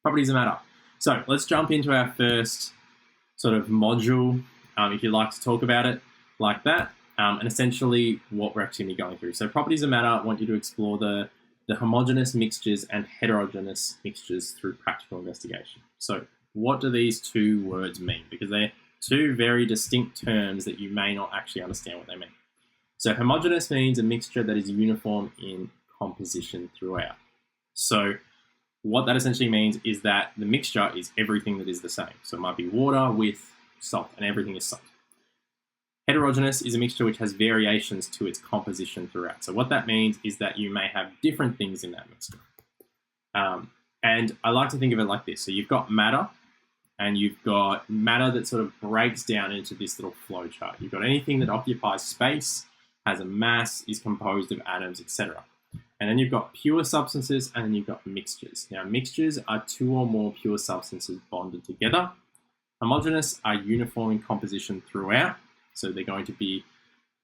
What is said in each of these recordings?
Properties of matter. So let's jump into our first sort of module, if you'd like to talk about it like that, and essentially what we're actually going to be going through. So properties of matter, I want you to explore the homogeneous mixtures and heterogeneous mixtures through practical investigation. So what do these two words mean? Because they're two very distinct terms that you may not actually understand what they mean. So homogeneous means a mixture that is uniform in composition throughout. So what that essentially means is that the mixture is everything that is the same. So it might be water with salt, and everything is salt. Heterogeneous is a mixture which has variations to its composition throughout. So what that means is that you may have different things in that mixture. And I like to think of it like this. So you've got matter, and you've got matter that sort of breaks down into this little flow chart. You've got anything that occupies space, has a mass, is composed of atoms, etc. And then you've got pure substances, and then you've got mixtures. Now, mixtures are two or more pure substances bonded together. Homogeneous are uniform in composition throughout. So they're going to be,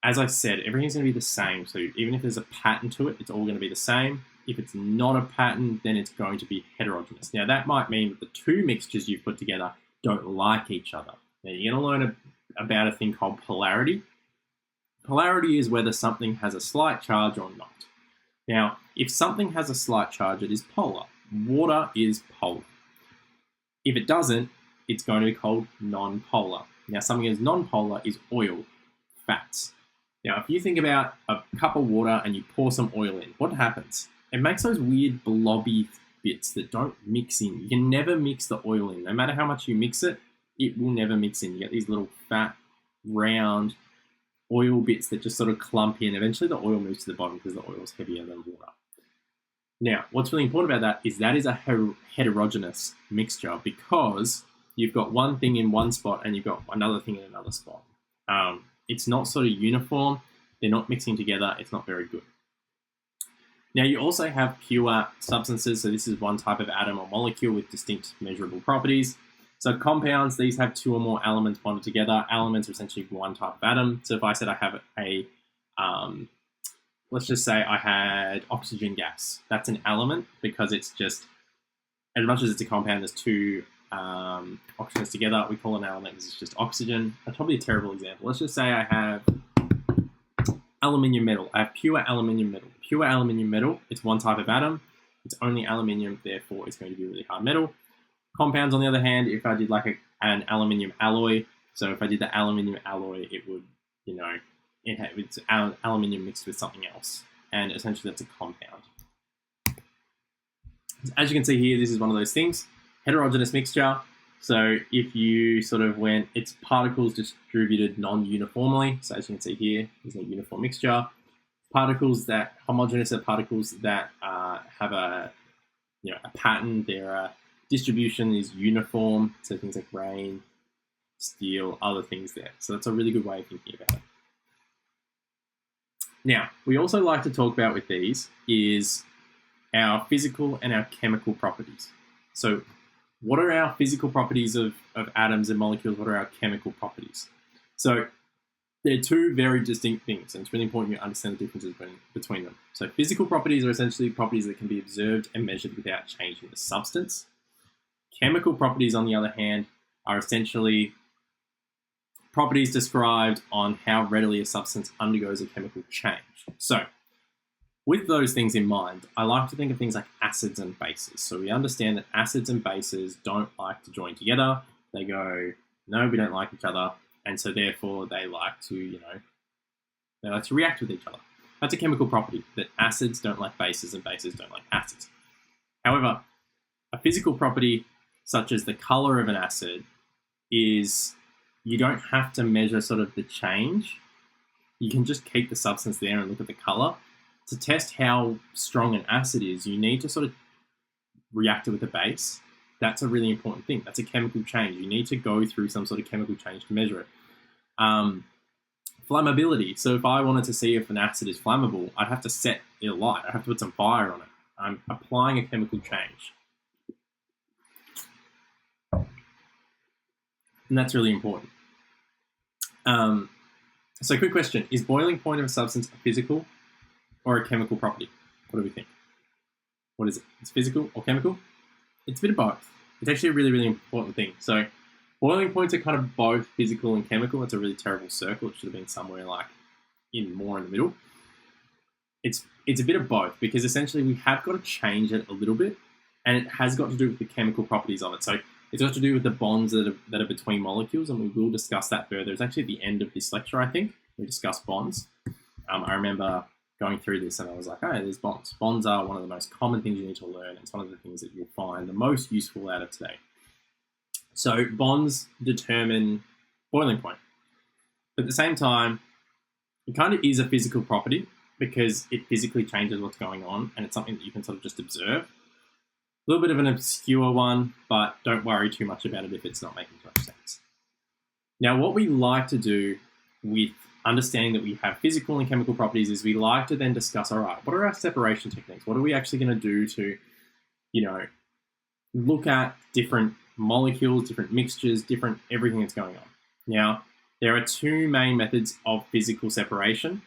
as I said, everything's going to be the same. So even if there's a pattern to it, it's all going to be the same. If it's not a pattern, then it's going to be heterogeneous. Now, that might mean that the two mixtures you've put together don't like each other. Now, you're going to learn about a thing called polarity. Polarity is whether something has a slight charge or not. Now, if something has a slight charge, it is polar. Water is polar. If it doesn't, it's going to be called non-polar. Now, something that is non-polar is oil, fats. Now, if you think about a cup of water and you pour some oil in, what happens? It makes those weird blobby bits that don't mix in. You can never mix the oil in. No matter how much you mix it, it will never mix in. You get these little fat, round oil bits that just sort of clump in. Eventually, the oil moves to the bottom because the oil is heavier than water. Now, what's really important about that is a heterogeneous mixture, because you've got one thing in one spot and you've got another thing in another spot. It's not sort of uniform. They're not mixing together. It's not very good. Now, you also have pure substances. So this is one type of atom or molecule with distinct measurable properties. So compounds, these have two or more elements bonded together. Elements are essentially one type of atom. So if I said I have let's just say I had oxygen gas. That's an element because it's just, as much as it's a compound, there's two oxygens together. We call an element because it's just oxygen. That's probably a terrible example. Let's just say I have aluminium metal. I have pure aluminium metal. Pure aluminium metal, it's one type of atom. It's only aluminium, therefore it's going to be a really hard metal. Compounds, on the other hand, if I did like an aluminium alloy, so if I did the aluminium alloy, it would, it's aluminium mixed with something else. And essentially that's a compound. As you can see here, this is one of those things. Heterogeneous mixture. So if you sort of went, it's particles distributed non-uniformly. So as you can see here, there's a uniform mixture. Particles that, homogeneous are particles that have a pattern. Their distribution is uniform. So things like rain, steel, other things there. So that's a really good way of thinking about it. Now, we also like to talk about with these is our physical and our chemical properties. So what are our physical properties of atoms and molecules? What are our chemical properties? So they're two very distinct things, and it's really important you understand the differences between them. So physical properties are essentially properties that can be observed and measured without changing the substance. Chemical properties, on the other hand, are essentially properties described on how readily a substance undergoes a chemical change. So with those things in mind, I like to think of things like acids and bases. So we understand that acids and bases don't like to join together. They go, no, we don't like each other. And so therefore they like to, react with each other. That's a chemical property, that acids don't like bases and bases don't like acids. However, a physical property such as the color of an acid is, you don't have to measure sort of the change. You can just keep the substance there and look at the color. To test how strong an acid is, you need to sort of react it with a base. That's a really important thing. That's a chemical change. You need to go through some sort of chemical change to measure it. Flammability. So if I wanted to see if an acid is flammable, I'd have to set it alight. I'd have to put some fire on it. I'm applying a chemical change. And that's really important. So quick question, is boiling point of a substance a physical or a chemical property? What do we think? What is it? It's physical or chemical? It's a bit of both. It's actually a really, really important thing. So boiling points are kind of both physical and chemical. It's a really terrible circle. It should have been somewhere like more in the middle. It's a bit of both, because essentially we have got to change it a little bit, and it has got to do with the chemical properties of it. So it's got to do with the bonds that are between molecules, and we will discuss that further. It's actually at the end of this lecture, I think. We discuss bonds. I remember going through this and I was like, oh, there's bonds. Bonds are one of the most common things you need to learn. It's one of the things that you'll find the most useful out of today. So bonds determine boiling point. But at the same time, it kind of is a physical property, because it physically changes what's going on, and it's something that you can sort of just observe. A little bit of an obscure one, but don't worry too much about it if it's not making too much sense. Now, what we like to do with understanding that we have physical and chemical properties is we like to then discuss, all right, what are our separation techniques? What are we actually going to do to, look at different molecules, different mixtures, different everything that's going on? Now, there are two main methods of physical separation.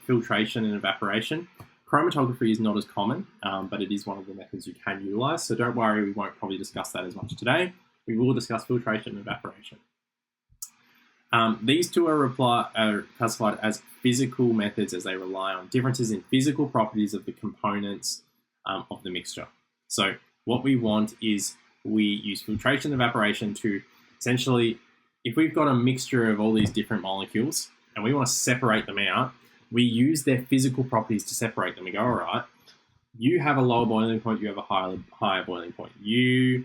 Filtration and evaporation. Chromatography is not as common, but it is one of the methods you can utilize. So don't worry, we won't probably discuss that as much today. We will discuss filtration and evaporation. These two are classified as physical methods, as they rely on differences in physical properties of the components of the mixture. So what we want is we use filtration and evaporation to essentially, if we've got a mixture of all these different molecules and we want to separate them out, we use their physical properties to separate them. We go, all right, you have a lower boiling point, you have a higher boiling point. You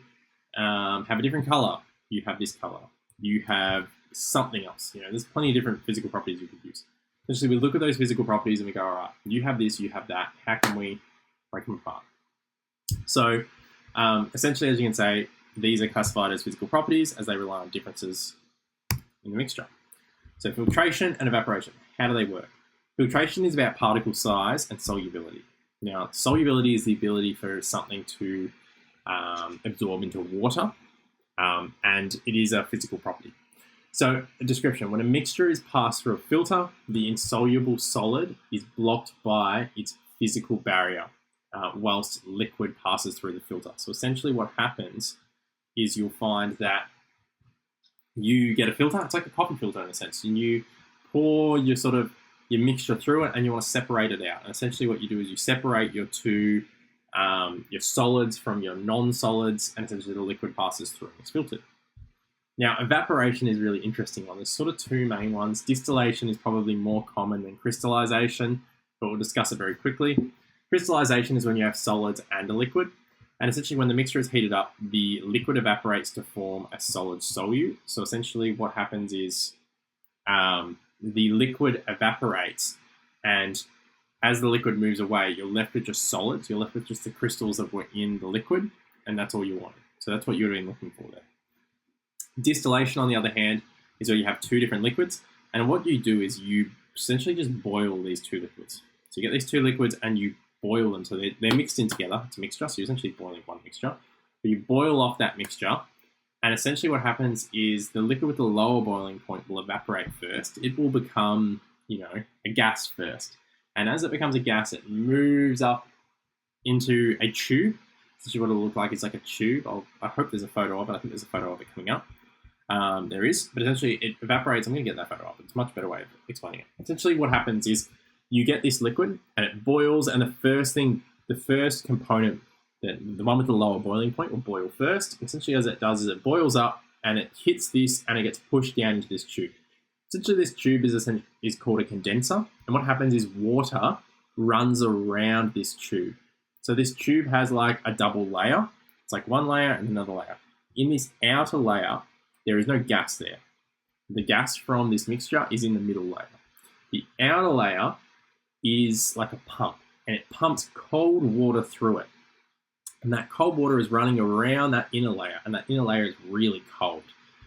have a different color, you have this color. You have something else. There's plenty of different physical properties you could use. Essentially, we look at those physical properties and we go, all right, you have this, you have that. How can we break them apart? So essentially, as you can say, these are classified as physical properties as they rely on differences in the mixture. So filtration and evaporation, how do they work? Filtration is about particle size and solubility. Now, solubility is the ability for something to absorb into water, and it is a physical property. So, a description: when a mixture is passed through a filter, the insoluble solid is blocked by its physical barrier, whilst liquid passes through the filter. So essentially what happens is you'll find that you get a filter. It's like a coffee filter in a sense, and you pour your mixture through it and you want to separate it out. And essentially what you do is you separate your two, your solids from your non-solids, and essentially the liquid passes through and it's filtered. Now, evaporation is really interesting one. There's sort of two main ones. Distillation is probably more common than crystallization, but we'll discuss it very quickly. Crystallization is when you have solids and a liquid. And essentially when the mixture is heated up, the liquid evaporates to form a solid solute. So essentially what happens is the liquid evaporates, and as the liquid moves away, you're left with just solids. You're left with just the crystals that were in the liquid, and that's all you want. So that's what you're looking for there. Distillation, on the other hand, is where you have two different liquids, and what you do is you essentially just boil these two liquids. So you get these two liquids and you boil them, so they're mixed in together. It's a mixture, so you're essentially boiling one mixture. But you boil off that mixture, and essentially what happens is the liquid with the lower boiling point will evaporate first. It will become, a gas first. And as it becomes a gas, it moves up into a tube. Essentially what it'll look like is like a tube. I hope there's a photo of it. I think there's a photo of it coming up. There is, but essentially it evaporates. I'm going to get that photo up. It's a much better way of explaining it. Essentially what happens is you get this liquid and it boils, and the first component, the one with the lower boiling point, will boil first. Essentially as it does is it boils up and it hits this and it gets pushed down into this tube. Essentially this tube is called a condenser, and what happens is water runs around this tube. So this tube has like a double layer. It's like one layer and another layer. In this outer layer, there is no gas there. The gas from this mixture is in the middle layer. The outer layer is like a pump, and it pumps cold water through it. And that cold water is running around that inner layer, and that inner layer is really cold.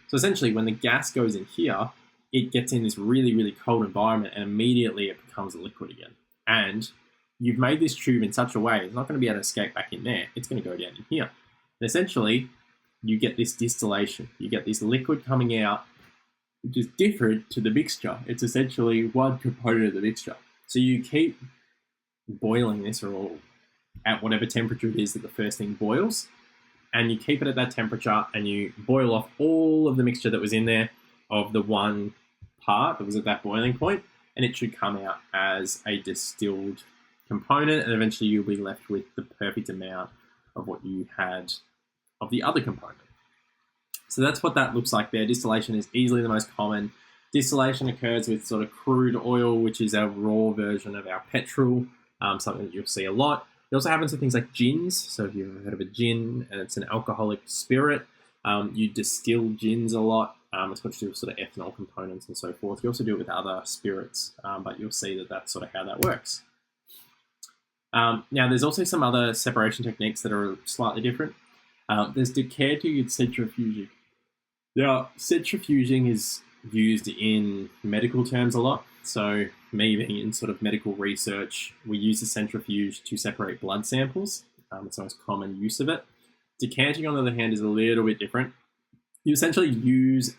So essentially when the gas goes in here, it gets in this really, really cold environment, and immediately it becomes a liquid again. And you've made this tube in such a way it's not going to be able to escape back in there. It's going to go down in here. And essentially, you get this distillation. You get this liquid coming out, which is different to the mixture. It's essentially one component of the mixture. So you keep boiling this, or at whatever temperature it is that the first thing boils, and you keep it at that temperature, and you boil off all of the mixture that was in there of the one part that was at that boiling point, and it should come out as a distilled component, and eventually you'll be left with the perfect amount of what you had of the other component. So that's what that looks like there. Distillation is easily the most common. Distillation occurs with sort of crude oil, which is our raw version of our petrol, something that you'll see a lot. It also happens with things like gins. So if you've ever heard of a gin, and it's an alcoholic spirit, you distill gins a lot. It's got to do with sort of ethanol components and so forth. You also do it with other spirits, but you'll see that that's sort of how that works. Now, there's also some other separation techniques that are slightly different. There's decanting and centrifuging. Now, centrifuging is used in medical terms a lot. So me being in sort of medical research, we use the centrifuge to separate blood samples. It's the most common use of it. Decanting, on the other hand, is a little bit different. You essentially use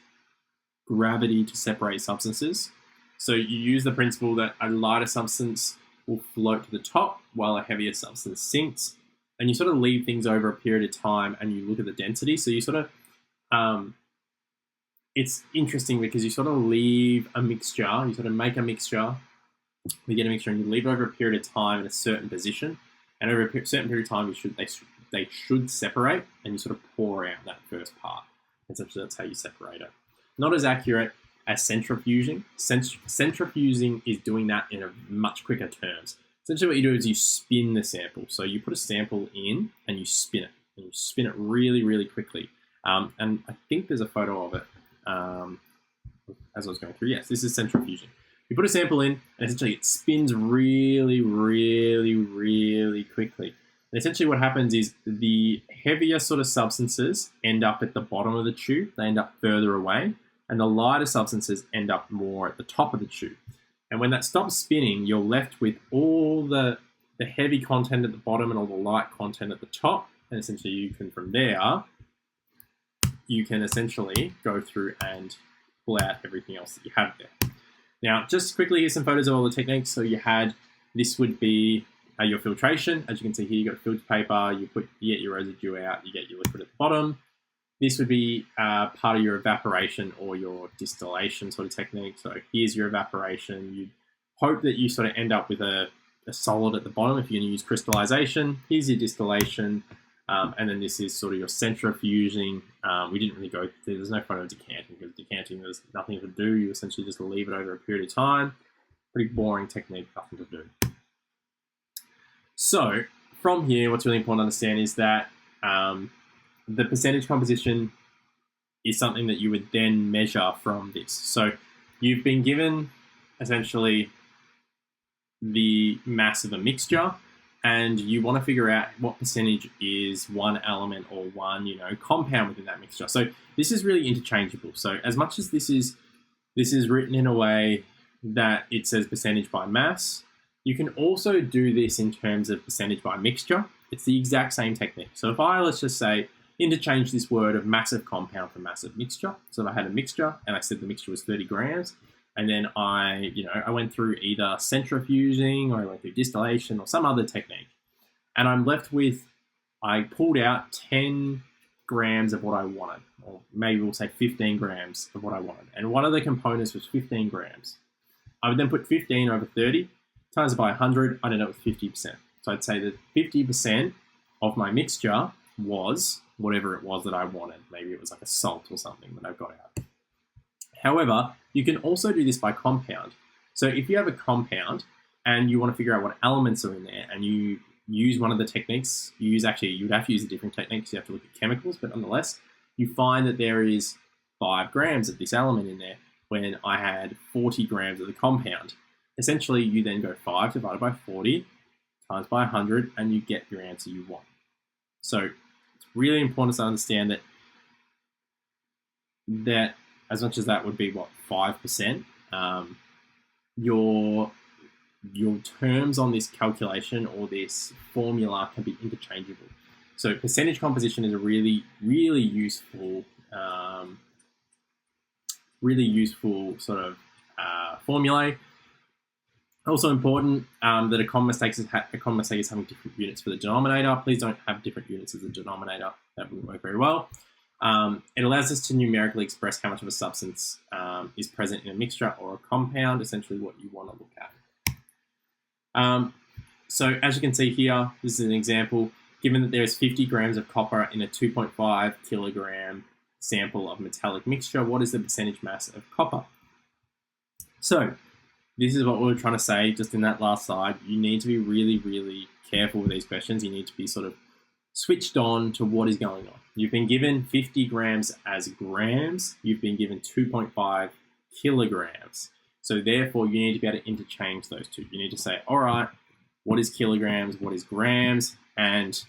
gravity to separate substances. So you use the principle that a lighter substance will float to the top while a heavier substance sinks. And you sort of leave things over a period of time and you look at the density. So you sort of, it's interesting because you sort of leave a mixture, you sort of make a mixture, you get a mixture and you leave it over a period of time in a certain position. And over a certain period of time, they should separate, and you sort of pour out that first part. Essentially, that's how you separate it. Not as accurate as centrifuging. Centrifuging is doing that in a much quicker terms. Essentially what you do is you spin the sample. So you put a sample in and you spin it. And you spin it really, really quickly. And I think there's a photo of it as I was going through. Yes, this is centrifuging. You put a sample in and essentially it spins really, really, really quickly. And essentially what happens is the heavier sort of substances end up at the bottom of the tube. They end up further away. And the lighter substances end up more at the top of the tube. And when that stops spinning, you're left with all the heavy content at the bottom and all the light content at the top. And essentially you can, from there, you can essentially go through and pull out everything else that you have there. Now, just quickly, here's some photos of all the techniques. So this would be your filtration. As you can see here, you've got a filter paper, you get your residue out, you get your liquid at the bottom. This would be part of your evaporation or your distillation sort of technique. So here's your evaporation. You hope that you sort of end up with a solid at the bottom if you're going to use crystallization. Here's your distillation. And then this is sort of your centrifuging. We didn't really go, there's no photo of decanting, because decanting, there's nothing to do. You essentially just leave it over a period of time. Pretty boring technique, nothing to do. So from here, what's really important to understand is that the percentage composition is something that you would then measure from this. So you've been given essentially the mass of a mixture, and you want to figure out what percentage is one element or one, compound within that mixture. So this is really interchangeable. So as much as this is written in a way that it says percentage by mass, you can also do this in terms of percentage by mixture. It's the exact same technique. So if let's just say, interchange this word of massive compound for massive mixture. So if I had a mixture and I said the mixture was 30 grams, and then I went through either centrifuging or I went through distillation or some other technique, and I'm left with, I pulled out 10 grams of what I wanted, or maybe we'll say 15 grams of what I wanted. And one of the components was 15 grams. I would then put 15 over 30, times it by 100, I'd end up with 50%. So I'd say that 50% of my mixture was whatever it was that I wanted. Maybe it was like a salt or something that I got out. However, you can also do this by compound. So if you have a compound and you want to figure out what elements are in there, and you use one of the techniques, you'd have to use a different technique, so you have to look at chemicals, but nonetheless, you find that there is 5 grams of this element in there when I had 40 grams of the compound. Essentially, you then go 5 divided by 40 times by 100, and you get your answer you want. So it's really important to understand that as much as that would be, 5%, your terms on this calculation or this formula can be interchangeable. So percentage composition is a really, really useful sort of formula. Also important that a common mistake is having different units for the denominator. Please don't have different units as the denominator. that wouldn't work very well. It allows us to numerically express how much of a substance is present in a mixture or a compound, essentially what you want to look at. So as you can see here, this is an example. Given that there is 50 grams of copper in a 2.5 kilogram sample of metallic mixture, what is the percentage mass of copper? So this is what we were trying to say just in that last slide. You need to be really, really careful with these questions. You need to be sort of switched on to what is going on. You've been given 50 grams as grams. You've been given 2.5 kilograms. So therefore, you need to be able to interchange those two. You need to say, all right, what is kilograms, what is grams, and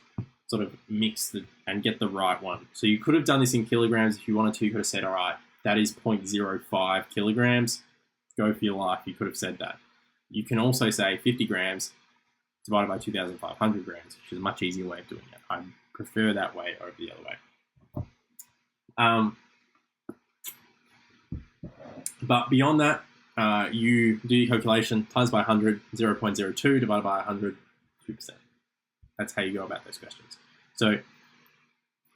sort of mix and get the right one. So you could have done this in kilograms if you wanted to. You could have said, all right, that is 0.05 kilograms. Go for your life. You could have said that. You can also say 50 grams divided by 2,500 grams, which is a much easier way of doing it. I prefer that way over the other way. But beyond that, you do your calculation, times by 100, 0.02 divided by 100, 2%. That's how you go about those questions. So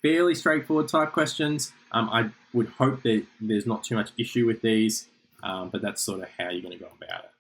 fairly straightforward type questions. I would hope that there's not too much issue with these, but that's sort of how you're going to go about it.